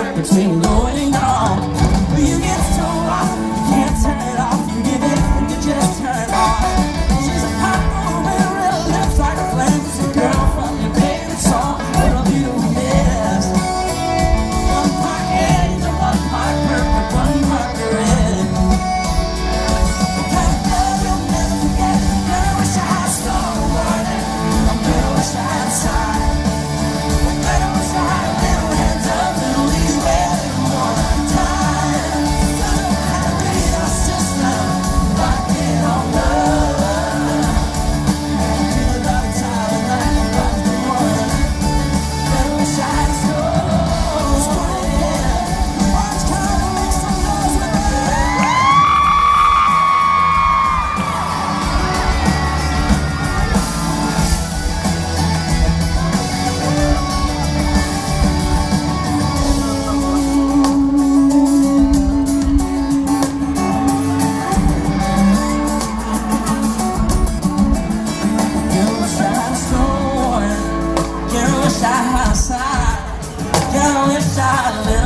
gap between going and gone. You get so lost, you can't turn it off. You give it and you just turn it on. She's a hot girl with real lips like a flame. She's a girl from your favorite song. What a beautiful miss. One part angel, one part perfect, one part red. The kind of girl you'll never forget. Girl, I wish I had a strong warning. Girl, I wish I had a sign. Girl, I wish I had a little hands up, little leaves waiting for my time. So I don't have to be our system, rocking on love. Feel about the time and night, about the morning. Girl, I wish I had a story. Orange color makes some noise with me. Girl, wish I had a story. Girl, wish I had a sign. Girl, wish I had a little